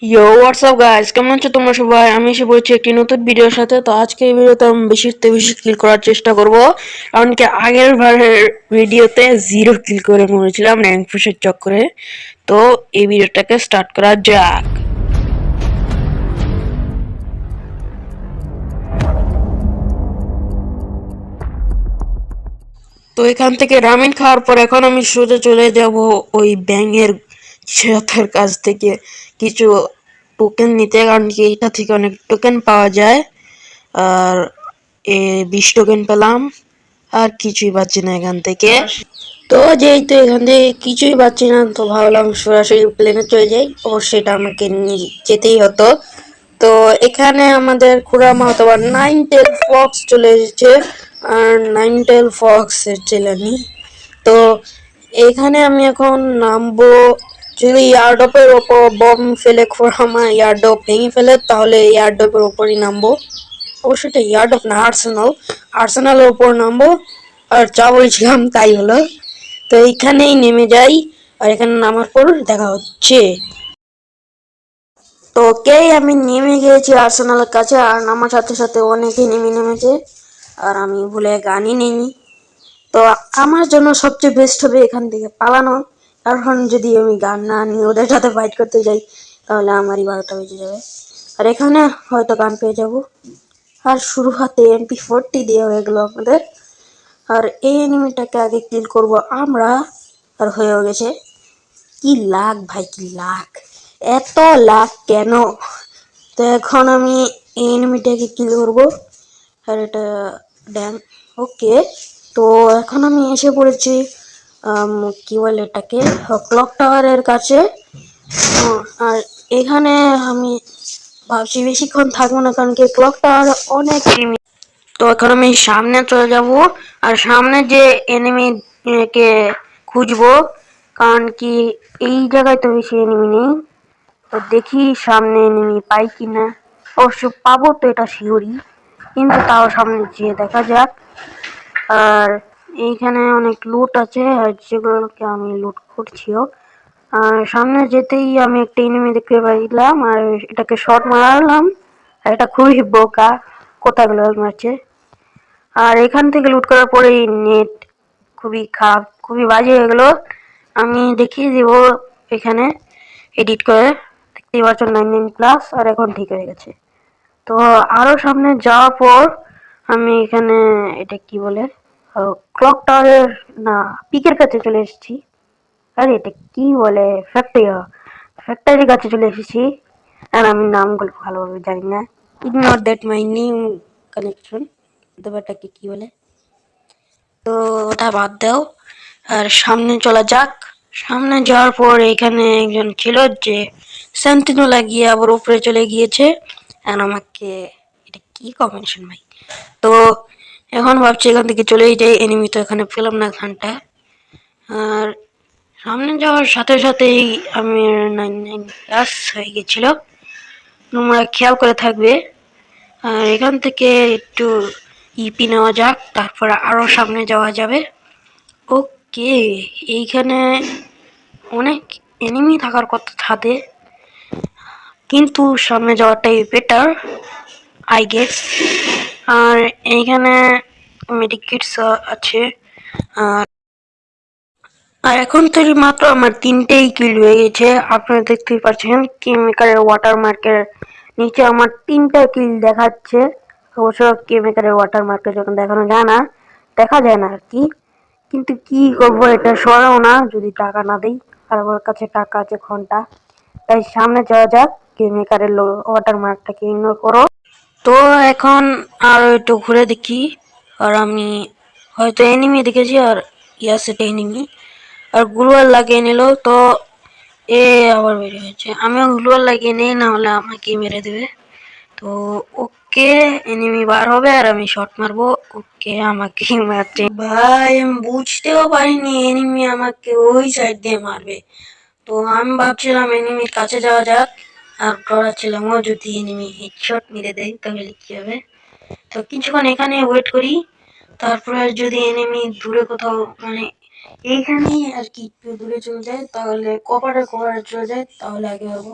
ইয়ো WhatsApp guys, কেমন আছো তোমরা সবাই? আমি এসে পড়েছি একটি নতুন ভিডিওর সাথে। তো আজকে এই ভিডিওতে আমি বেশিতে বেশি কিল করার চেষ্টা করব, কারণ কি আগের বারের ভিডিওতে 0 কিল করে মরেছিলাম র্যাঙ্ক পুশের চক্করে। তো এই ভিডিওটাকে স্টার্ট করা যাক। তো এখান থেকে রামেন খাওয়ার পর এখন আমি সোজা চলে যাব ওই ব্যাঙের ছেলের কাছ থেকে কিছু টোকেন নিতে, কারণ কি এটা থেকে অনেক টোকেন পাওয়া যায়। আর 20 টোকেন পেলাম, আর কিছুই পাচ্ছি না এখান থেকে। তো যেহেতু এখান থেকে কিছুই পাচ্ছি না, তো ভাবলাম সরাসরি প্লেনে চলে যাই। ও সেটা আমাকে যেতেই হতো। তো এখানে আমাদের খুড়ামা অথবা নাইন টেল ফক্স চলে এসেছে, আর নাইন টেল ফক্স এর ছেলেনি। তো এখানে আমি এখন নামবো। যদি ইয়ারডপের ওপর বম ফেলে খুড়ামা ইয়ারডপ ভেঙে ফেলে, তাহলে ইয়ারডপের ওপরই নামবো। অবশ্যই এটা ইয়ারডপ না, আর্সেনালের ওপর নামবো। আর যা বলছিলাম তাই হলো। তো এইখানেই নেমে যাই, আর এখানে নামার পর দেখা হচ্ছে। তো ওকেই আমি নেমে গিয়েছি আর্সেনালের কাছে, আর নামার সাথে সাথে অনেকেই নেমেছে। আর আমি ভুলে গানই নিইনি। তো আমার জন্য সবচেয়ে বেস্ট হবে এখান থেকে পালানো, কারণ যদি আমি গান না নিয়ে ওদের সাথে ফাইট করতে যাই, তাহলে আমারই 12টা বেজে যাবে। আর এখানে হয়তো গান পেয়ে যাব। আর শুরু হাতে MP40 দিয়ে হয়ে গেল আমাদের। আর এই এনিমিটাকে আগে কিল করব আমরা। আর হয়েও গেছে। কি লাগ ভাই, কি লাগ! এত লাগ কেন? তো এখন আমি এই এনিমিটাকে কিল করব। আর এটা ড্যাম। ওকে, তো এখন আমি এসে পড়েছি কি বলে এটাকে, ক্লক টাওয়ারের কাছে। আর এখানে আমি ভাবছি বেশিক্ষণ থাকবো না, কারণ কি ক্লক টাওয়ার অনেক এনিমি। তো এখন আমি সামনে চলে যাব, আর সামনে যে এনিমি কে খুঁজবো, কারণ কি এই জায়গায় তো বেশি এনিমি নেই। তো দেখি সামনে এনিমি পাই কিনা। অবশ্য পাবো তো, এটা শিওরই, কিন্তু তাও সামনে যেয়ে দেখা যাক। আর এইখানে অনেক লুট আছে, আর যেগুলোকে আমি লুট করছিও। আর সামনে যেতেই আমি একটা এনিমি দেখতে পাইলাম, আর এটাকে শট মারলাম। আর এটা খুবই বোকা, কোথাগুলো মারছে। আর এখান থেকে লুট করার পরেই নেট খুবই খারাপ, খুবই বাজে হয়ে গেলো। আমি দেখিয়ে দিব এখানে এডিট করে, দেখতেই পাচ্ছ 99+, আর এখন ঠিক হয়ে গেছে। তো আরো সামনে যাওয়ার পর আমি এখানে এটা কি বলে, ক্লক টাওয়ারের না, পিকের কাছে চলে এসেছি। আরে এটা কি বলে, ফ্যাক্টরির কাছে চলে এসেছি। আর আমি নামগুলো ভালোভাবে জানি না। Ignore that my new connection, ব্যাপারটাকে কি বলে, তো ওটা বাদ দাও। আর সামনে চলা যাক। সামনে যাওয়ার পর এখানে একজন ছিল যে সেন্টিনো লাগিয়ে আবার উপরে চলে গিয়েছে। আর আমাকে, এটা কি কম্বিনেশন ভাই! তো এখন ভাবছি এখান থেকে চলেই যাই, এনিমি তো এখানে পেলাম না ঘন্টা। আর সামনে যাওয়ার সাথে সাথেই আমি 99+ হয়ে গেছিল, তোমরা খেয়াল করে থাকবে। আর এখান থেকে একটু ইপি নেওয়া যাক, তারপর আরো সামনে যাওয়া যাবে। ওকে, এইখানে অনেক এনিমি থাকার কথা ছাদে, কিন্তু সামনে যাওয়াটাই বেটার আই গেস। আর এইখানে মেডিকিটস আছে। আর আর এখন তৈরি মাত্র আমার 3টেই কিল হয়ে গেছে। আপনারা দেখতেই পাচ্ছেন কেমিক্যালের ওয়াটারমার্কের নিচে আমার 3টা কিল দেখাচ্ছে। অবশ্য কেমিক্যালের ওয়াটারমার্কে যখন দেখানো যায় না, দেখা যায় না আর কি। কিন্তু কি করবো, এটা সরাও না যদি টাকা না দেই। আর আমার কাছে টাকা আছে ঘন্টা। তাই সামনে যাওয়া যাক, কেমিক্যালের ওয়াটারমার্কটাকে ইগনোর করো। তো এখন আর একটু ঘুরে দেখি। আর আমি হয়তো এনিমি দেখেছি, আর ইয়াস এটা এনিমি। আর গ্লুয়াল লাগিয়ে নিল, তো এ আবার বেরিয়ে হয়েছে। আমিও গ্লুয়াল লাগিয়ে নিই, না হলে আমাকে মেরে দেবে। তো ওকে, এনিমি বার হবে আর আমি শট মারবো। ওকে, আমাকে মারছে ভাই, আমি বুঝতেও পারিনি এনিমি আমাকে ওই সাইড দিয়ে মারবে। তো আমি ভাবছিলাম এনিমির কাছে যাওয়া যাক, আর ডরাচ্ছিলাম ও যদি এনিমি হেডশট মেরে দেয় তাহলে কি হবে। তো কিছুক্ষণ এখানে ওয়েট করি, তারপরে যদি এনিমি দূরে কোথাও, মানে এইখানেই আর কি, একটু দূরে চলে যায়, তাহলে কভারে চলে যায়, তাহলে আগে পারবো।